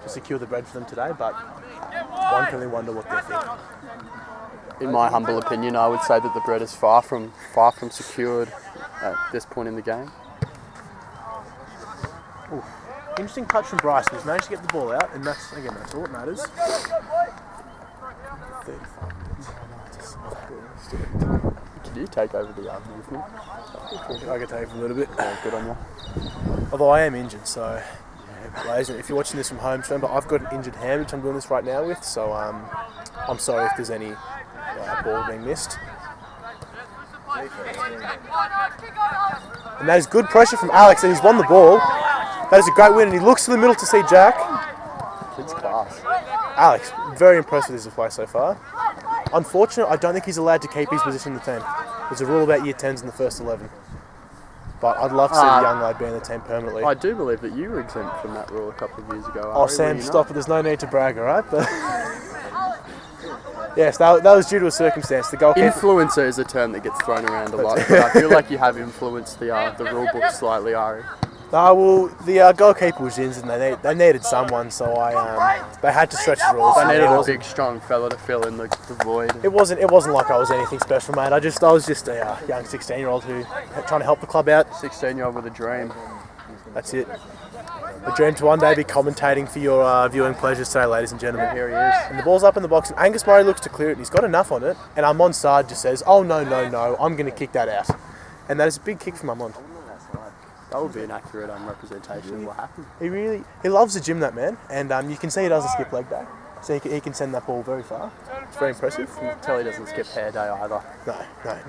to secure the bread for them today, but one can only wonder what they're thinking. In my humble opinion, I would say that the bread is far from secured at this point in the game. Ooh. Interesting touch from Bryce. He's managed to get the ball out, and that's all that matters. Can you take over the movement? I can take it a little bit. Yeah, good on you. Although I am injured, so ladies, if you're watching this from home, remember I've got an injured hand, which I'm doing this right now with. So I'm sorry if there's any ball being missed. And that is good pressure from Alex, and he's won the ball. That is a great win, and he looks to the middle to see Jack. Kid's class. Alex, very impressed with his play so far. Unfortunately, I don't think he's allowed to keep his position in the team. There's a rule about year 10s in the first 11. But I'd love to see the young lad be in the team permanently. I do believe that you were exempt from that rule a couple of years ago. Oh, Sam, stop it. There's no need to brag, all right? But yes, that was due to a circumstance. The goalkeeper... Influencer is a term that gets thrown around a lot, but I feel like you have influenced the rule book slightly, Ari. Well, the goalkeeper was injured and they needed someone, so they had to stretch the rules. They needed a big, strong fella to fill in the void. It wasn't like I was anything special, mate. I was just a young 16-year-old who trying to help the club out. 16-year-old with a dream. That's it. A dream to one day be commentating for your viewing pleasures today, ladies and gentlemen. Here he is. And the ball's up in the box, and Angus Murray looks to clear it, and he's got enough on it. And Armand Sard just says, "Oh no, I'm going to kick that out," and that is a big kick from Armand. That would be an accurate representation of what happened. He loves the gym, that man, and you can see he doesn't skip leg day, so he can send that ball very far. It's very impressive. You can tell he doesn't skip hair day either. No,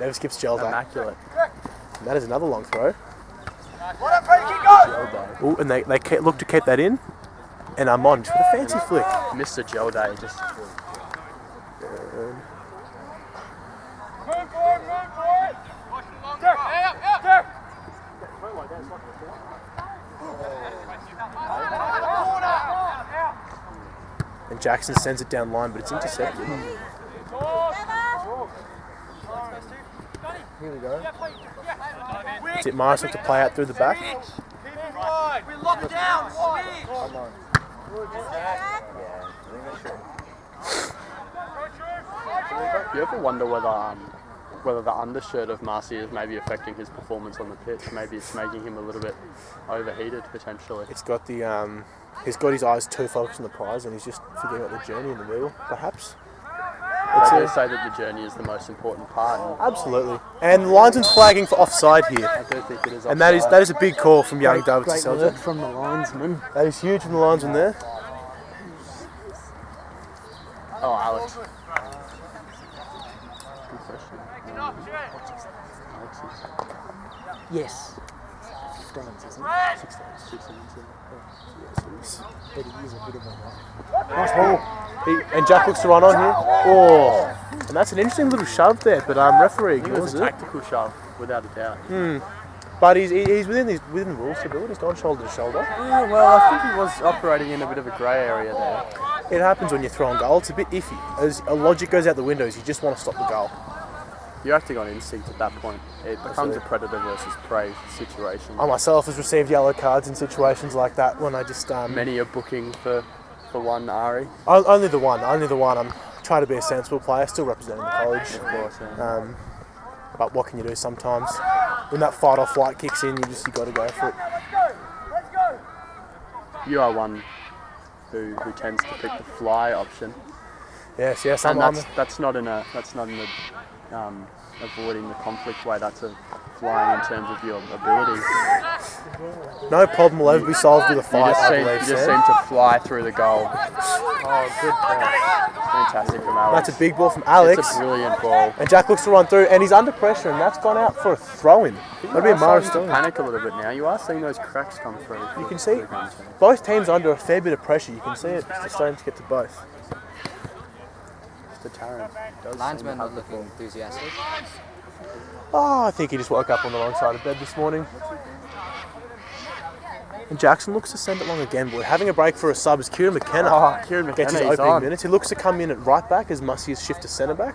never skips gel day. Immaculate. And that is another long throw. Gel day. Ooh, and they look to keep that in, and Armand with a fancy flick. Mr. Gel Day just... And Jackson sends it down line, but it's intercepted. Here we go. That's it, Marist have to play out through the back. You ever wonder whether the undershirt of Marcy is maybe affecting his performance on the pitch? Maybe it's making him a little bit overheated potentially. It's got the he's got his eyes too focused on the prize, and he's just forgetting about the journey in the wheel, perhaps. I do say that the journey is the most important part. Absolutely. And the linesman's flagging for offside here. I do think it is offside. And that is a big call from young David Great Selja. work from the linesman. That is huge from the linesman there. Oh, Alex. Yes. 15s, isn't it? 16. But he is a bit of a... Nice ball. And Jack looks to run on here. Oh, and that's an interesting little shove there, but referee I think it was ignores a it. tactical shove, without a doubt. But he's within the rules to do it. He's gone shoulder to shoulder. Yeah, well, I think he was operating in a bit of a grey area there. It happens when you're throwing goal. It's a bit iffy. As a logic goes out the windows, you just want to stop the goal. You're acting on instinct at that point. It becomes a predator versus prey situation. I myself has received yellow cards in situations like that when I just... Many are booking for one Ari. Only the one. I'm trying to be a sensible player, still representing the college. Of course, yeah. But what can you do sometimes? When that fight or flight kicks in, you got to go for it. You are one who tends to pick the fly option. Yes. And that's not in a avoiding the conflict way. That's a flying in terms of your ability. No problem will ever be solved with a fight. You just seem to fly through the goal. Oh, good pass. Fantastic from Alex. That's a big ball from Alex. It's a brilliant ball. And Jack looks to run through, and he's under pressure, and that's gone out for a throw-in. That'll be a Marist throw-in. Panic a little bit now. You are seeing those cracks come through. You can see both teams are under a fair bit of pressure. You can see it starting to get to both. to Tarrant. Does seem Linesman to not have the looking ball. enthusiastic. Oh, I think he just woke up on the wrong side of bed this morning. And Jackson looks to send it long again, boy. Having a break for a sub is Kieran McKenna. Oh, Kieran Gets his McKenna, he's opening on. minutes. He looks to come in at right back as Mussy is shift to centre back.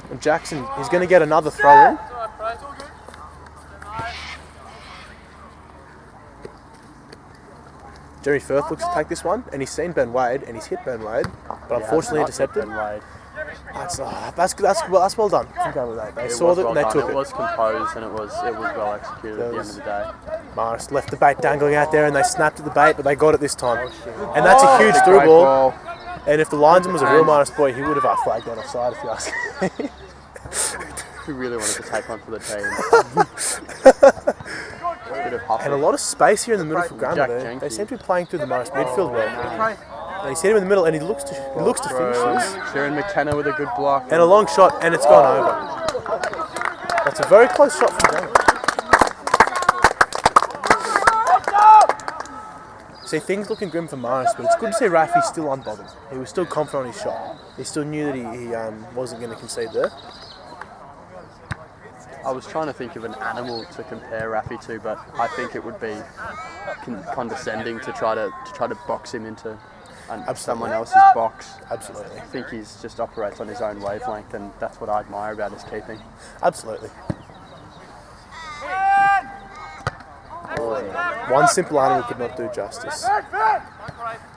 And Jackson, he's going to get another throw in. Jeremy Firth looks to take this one, and he's seen Ben Wade, and he's hit Ben Wade, but unfortunately intercepted. Ben Wade. That's well done. They saw that and they took It it. was composed and it was well executed at the end of the day. Marist left the bait dangling out there, and they snapped at the bait, but they got it this time. And that's a huge through Great ball. And if the linesman was a real Marist boy, he would have flagged that offside, if you ask me. We really wanted to take one for the team. Bit of hustle. And a lot of space here in the middle for Jack Grammar. They Jenkins. seem to be playing through the Marist midfield well. And he's hit him in the middle, and he looks to finish this. Kieran McKenna with a good block. And a long shot, and it's gone over. That's a very close shot from Grammar. See, things looking grim for Marist, but it's good to see Rafi still unbothered. He was still confident on his shot. He still knew that he wasn't going to concede there. I was trying to think of an animal to compare Rafi to, but I think it would be condescending to try to box him into someone else's box. Absolutely. I think he's just operates on his own wavelength, and that's what I admire about his keeping. Absolutely. One simple animal could not do justice.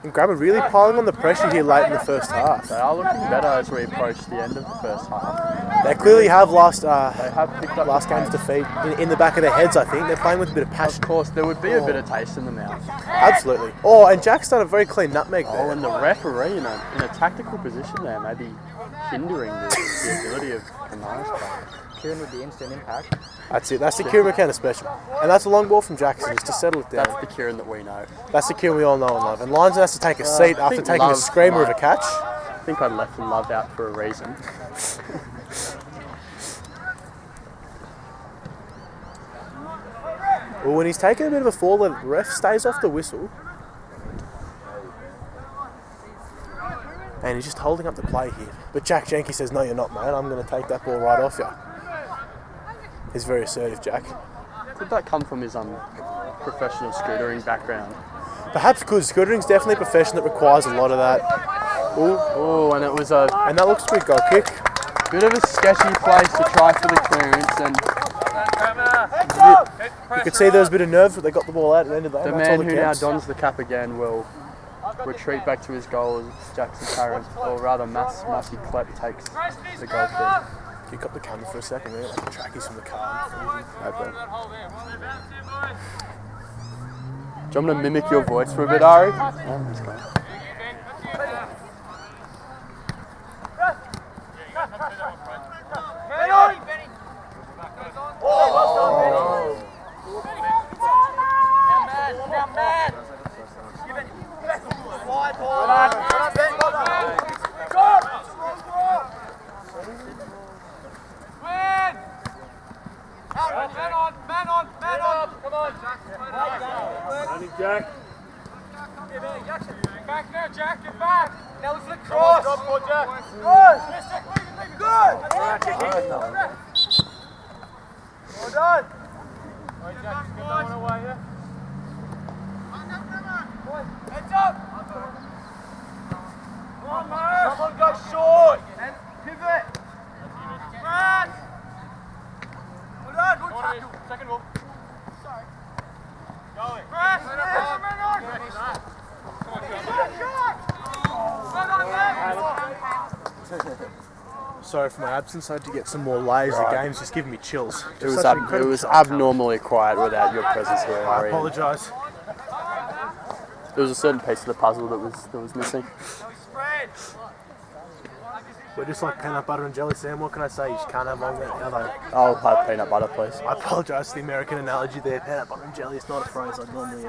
And Grabber really piling on the pressure here late in the first half. They are looking better as we approach the end of the first half. They clearly have lost They have picked up last game's defeat in the back of their heads, I think. They're playing with a bit of passion. Of course, there would be a bit of taste in the mouth. Absolutely. Oh, and Jack's done a very clean nutmeg there. Oh, and the referee in a tactical position there, maybe hindering the ability of Kamaris players. Kieran with the instant impact. That's it. That's the Kieran McKenna special. And that's a long ball from Jackson just to settle it down. That's the Kieran that we know. That's the Kieran we all know and love. And Linesman has to take a seat after taking a screamer of a catch. I think I left Love out for a reason. Well, when he's taking a bit of a fall, the ref stays off the whistle. And he's just holding up the play here. But Jack Jenkins says, no, you're not, mate. I'm going to take that ball right off you. He's very assertive, Jack. Could that come from his professional scootering background? Perhaps because scootering's definitely a profession that requires a lot of that. Oh, and it was And that looks to be a goal kick. bit of a sketchy place to try for the clearance, and You could see there was a bit of nerve, but they got the ball out at the end of the day. the man who now dons the cap again will retreat back to his goal as Jackson Tarrant, or rather Massey Klepp takes the goal kick. You got the camera for a second, really, like the trackies from the car. Okay. Do you want me to mimic your voice for a bit, Ari? No, it's fine. Jack. Back there, Jack, get back. Now let's look cross. Good, Jack. Good. Good. Well done. All right, Jack, get that one away, yeah? Heads up. Come on, Marist. Someone go short. And pivot. Pass. Well done. Good tackle. Second ball. Sorry. Going. Press. Sorry for my absence. I had to get some more layers of games, just giving me chills. It was abnormally quiet without your presence here, I Ari. apologise. There was a certain piece of the puzzle that was missing. We're just like peanut butter and jelly, Sam. What can I say? You just can't have one without the other. I'll have peanut butter, please. I apologise for the American analogy there. Peanut butter and jelly is not a phrase I'd normally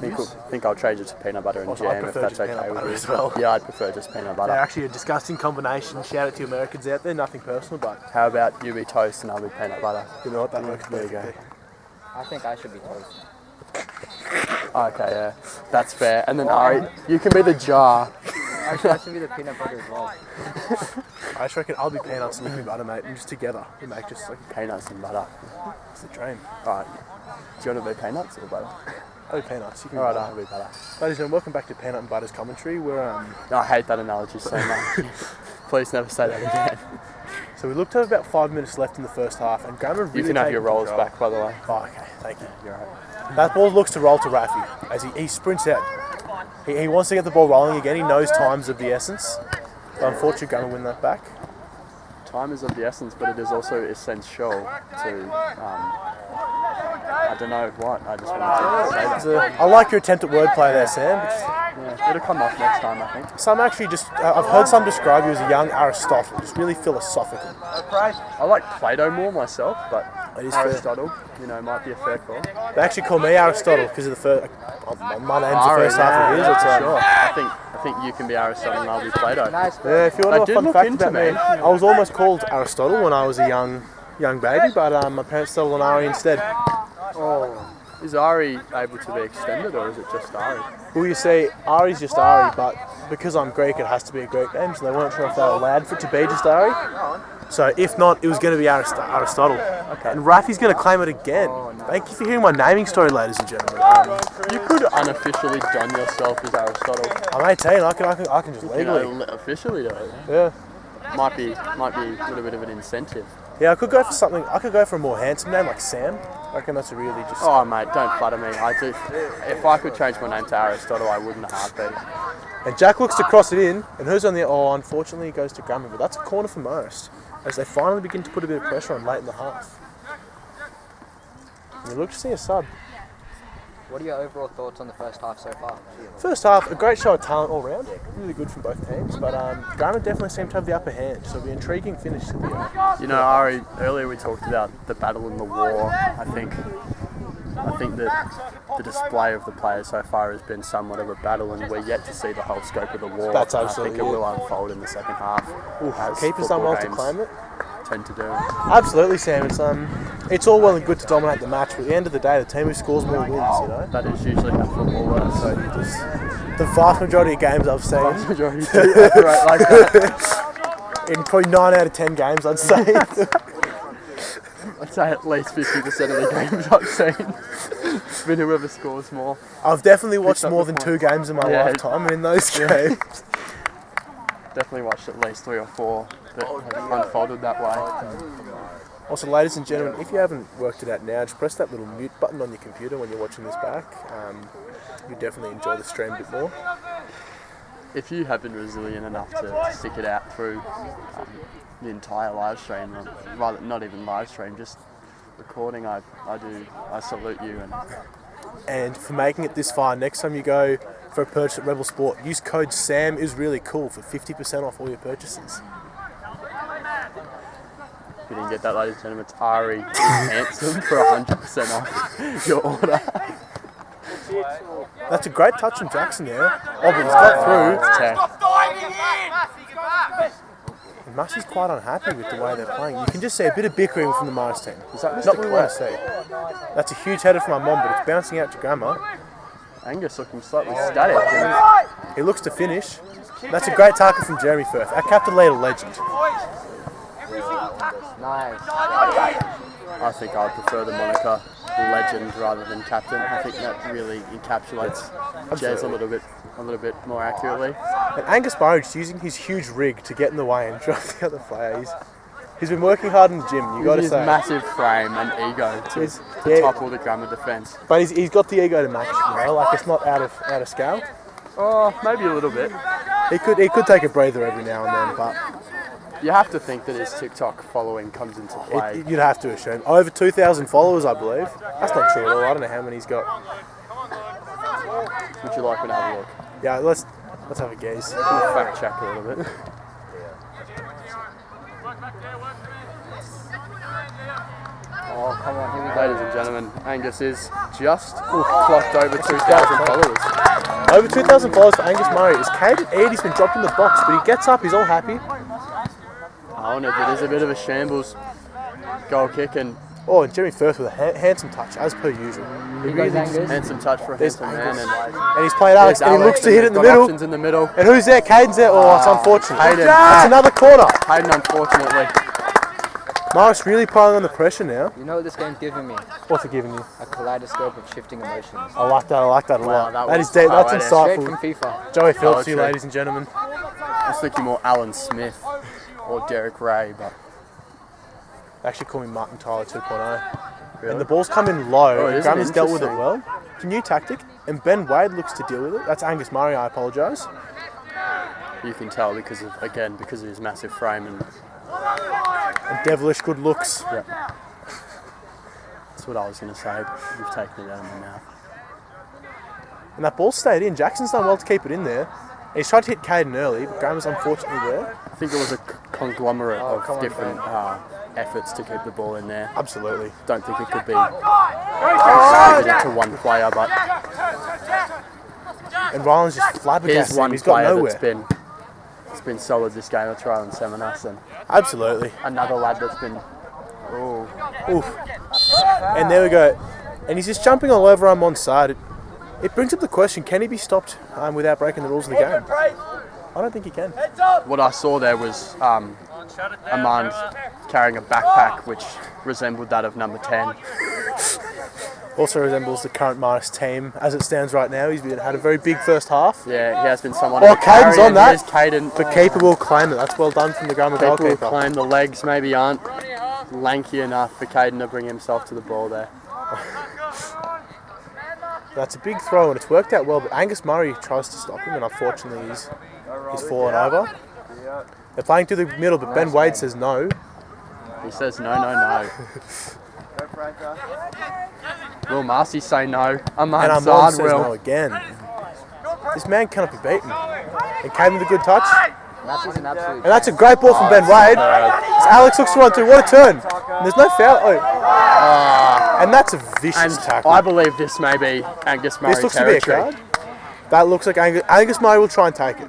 I think I'll trade you to peanut butter and Also, I jam if prefer that's just okay peanut with butter you. as well. Yeah, I'd prefer just peanut butter. They're actually a disgusting combination. Shout out to you Americans out there. Nothing personal, but How about you be toast and I'll be peanut butter? you know what? That works. There you go. I think I should be toast. Okay, yeah, that's fair. And then Ari, you can be the jar. Actually, I should be the peanut butter as well. I just reckon I'll be peanuts and you can be butter, mate, and just together we make just like Peanuts and butter. it's the dream. Alright. Do you want to be peanuts or butter? I'll be peanuts. You can Alright, be I'll butter. be butter. Ladies and gentlemen, welcome back to Peanut and Butter's commentary. We're I hate that analogy so much. Please never say that again. so we looked at about 5 minutes left in the first half, and Grammar really You can have your taken rolls control. back, by the way. Oh, okay, thank you. You're right. That ball looks to roll to Rafi as he sprints out. He wants to get the ball rolling again. He knows time's of the essence. But unfortunately, Grammar win that back. Time is of the essence, but it is also essential to, I don't know what, I just wanted to say that. So, I like your attempt at wordplay there, Sam. But Yeah, it'll come off next time, I think. some actually just, I've heard some describe you as a young Aristotle, just really philosophical. I like Plato more myself, but It is fair. Aristotle, might be a fair call. They actually call me Aristotle because of the first, my name's the first half of his. It's, sure. I think you can be Aristotle and I'll be Plato. Nice. Yeah, if you want They to did know a fun look fact into about me, me. I was almost called Aristotle when I was a young baby, but my parents settled on Ari instead. Is Ari able to be extended or is it just Ari? Well, you see, Ari's just Ari, but because I'm Greek, it has to be a Greek name, so they weren't sure if they were allowed for it to be just Ari. So if not, it was going to be Aristotle. Okay. And Rafi's going to claim it again. Thank you for hearing my naming story, ladies and gentlemen. You could unofficially don yourself as Aristotle. I'm 18. I can just legally. Officially do it. Yeah. Might be a little bit of an incentive. Yeah, I could go for something. I could go for a more handsome name like Sam. I reckon that's a really just. Oh mate, don't flatter me. If I could change my name to Aristotle, I wouldn't have heartbeat. And Jack looks to cross it in, and who's on the? Oh, unfortunately, he goes to Grammar, but that's a corner for Marist as they finally begin to put a bit of pressure on late in the half. And you look to see a sub. What are your overall thoughts on the first half so far? First half, a great show of talent all round. Really good from both teams, but Grammar definitely seemed to have the upper hand. So it'll be an intriguing finish to the. Ari, earlier we talked about the battle and the war. I think that the display of the players so far has been somewhat of a battle, and we're yet to see the whole scope of the war. That's I absolutely think it will unfold in the second half. As Keepers done football well to games claim it. tend to do. Absolutely, Sam. It's all well and good to dominate the match, but at the end of the day, the team who scores more wins. That is usually how football works. So you just the vast majority of games I've seen, Majority do operate like that. in probably 9 out of 10 games, I'd say. I'd say at least 50% of the games I've seen. It's been whoever scores more. I've definitely watched up more the than point. 2 games in my Yeah. lifetime, and in those games. Definitely watched at least 3 or 4 that have unfolded that way. Also, ladies and gentlemen, if you haven't worked it out now, just press that little mute button on your computer when you're watching this back. You definitely enjoy the stream a bit more. If you have been resilient enough to stick it out through the entire live stream, or rather not even live stream, just recording, I salute you. And for making it this far, next time you go for a purchase at Rebel Sport, use code SAMISREALLYCOOL for 50% off all your purchases. If you didn't get that, ladies and gentlemen, it's Ari is handsome for 100% off your order. That's a great touch from Jackson there. Oh, but he's got through. It's tech. And Massey's quite unhappy with the way they're playing. You can just see a bit of bickering from the Marist team. Is that Mr. Not what we want to Clare? see. That's a huge header from my mom, but it's bouncing out to Grammar. Angus looking slightly static. He looks to finish. That's a great tackle from Jeremy Firth, our captain leader legend. Nice. I think I would prefer the moniker legend rather than captain. I think that really encapsulates Jez a little bit more accurately. And Angus Burridge using his huge rig to get in the way and drop the other player. He's been working hard in the gym, you got to His say. massive frame and ego to yeah. topple the Grammar defence. But he's got the ego to match, like it's not out of scale. Oh, maybe a little bit. He could take a breather every now and then, but You have to think that his TikTok following comes into play. you'd have to assume. Over 2,000 followers, I believe. That's not true at all. I don't know how many he's got. Would you like me to have a look? Yeah, let's have a gaze. We'll fact check a little bit. Oh, come on, here we go. Ladies and gentlemen, Angus is just clocked over 2,000 followers. Over 2,000 followers for Angus Murray. His Caden Eadie's been dropped in the box, but he gets up, he's all happy. Oh, no, it is a bit of a shambles goal kick, and Oh, and Jeremy Firth with a handsome touch, as per usual. Here goes Angus. Handsome touch for a There's handsome man. And he's played Alex, and he looks to hit it in the middle. Options in the middle. And who's there? Caden's there. Oh, it's unfortunate. Caden. That's another corner. Hayden, unfortunately. Marist really piling on the pressure now. You know what this game's giving me? What's it giving you? A kaleidoscope of shifting emotions. I like that a lot. that That was is deep. That's poetic. Straight insightful. from FIFA. Joey Phillips, you Poetry. ladies and gentlemen. I was thinking more Alan Smith or Derek Ray, but They actually call me Martin Tyler 2.0. really? And the ball's come in low, Oh, and isn't it Grammy's dealt with it interesting? well. It's a new tactic, and Ben Wade looks to deal with it. That's Angus Murray, I apologise. You can tell because of his massive frame and And devilish good looks. that's what I was going to say. But you've taken it out of my mouth. And that ball stayed in. Jackson's done well to keep it in there. And he's tried to hit Caden early, but Graham was unfortunately there. I think it was a conglomerate come of on, different efforts to keep the ball in there. Absolutely. Don't think it could be attributed to one player, but And Ryland's just here's flabbergasted. one He's got player nowhere. that's been solid this game. That's Ryland Seminas, and Absolutely. another lad that's been. Oof. And there we go. And he's just jumping all over on one side. It brings up the question, can he be stopped without breaking the rules of the game? I don't think he can. What I saw there was Amand carrying a backpack which resembled that of number 10. Also resembles the current Marist team as it stands right now. He's had a very big first half. Yeah, he has been someone. Oh, of a carry, Caden's on and that. here's Caden. The keeper will claim it. That's well done from the Grammar People will goalkeeper. claim the legs maybe aren't lanky enough for Caden to bring himself to the ball there. That's a big throw and it's worked out well, but Angus Murray tries to stop him and unfortunately he's fallen over. They're playing through the middle, but Ben Wade says no. He says no, no, no. Will Marcy say no? And Amand Armand Zard says no will. again. This man cannot be beaten. And came with a good touch. Matthew's an absolute. And that's a great ball from Ben Wade. As Alex looks to run through. What a turn. And there's no foul. Oh. And that's a vicious And tackle. I believe this may be Angus Murray This looks to be a territory. card. That looks like Angus Murray will try and take it.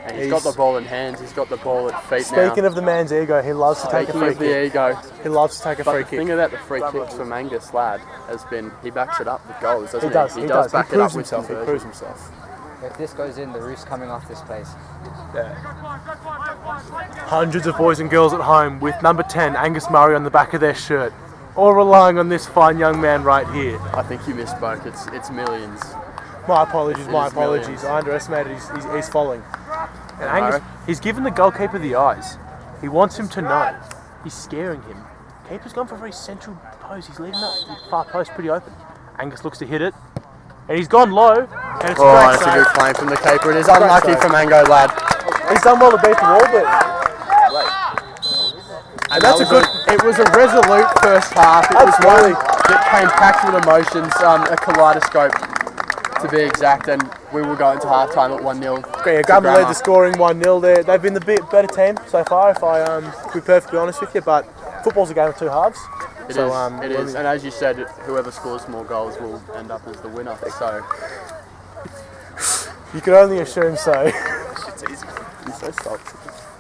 And he's got the ball in hands. He's got the ball at feet Speaking now. of the man's ego, he loves to take a Speaking free of the kick. ego. He loves to take a But free the kick. thing about the free kicks from Angus Lad has been he backs it up with goals, doesn't He does. He does. He back it proves up with himself. He conversion. proves himself. If this goes in, the roof's coming off this place. Hundreds of boys and girls at home with number 10, Angus Murray, on the back of their shirt, all relying on this fine young man right here. I think you misspoke. It's millions. My apologies, It my is apologies. millions. I underestimated he's falling. And Alright. Angus, he's given the goalkeeper the eyes. He wants him to know. He's scaring him. Keeper's gone for a very central pose. He's leaving that far post pretty open. Angus looks to hit it. And he's gone low. And it's a Oh, great that's a save. good claim from the keeper. It is unlucky save. for Mango Lad. He's done well to beat the wall, but And that's a good- It was a resolute first half. It Absolutely. was one that came packed with emotions, a kaleidoscope to be exact, and we will go into half-time at 1-0. yeah, Grammar led the scoring 1-0 there. They've been the better team so far, if I to be perfectly honest with you, but football's a game of two halves. It So, is, it is, and as you said, whoever scores more goals will end up as the winner. So You can only assume so. you're so stopped.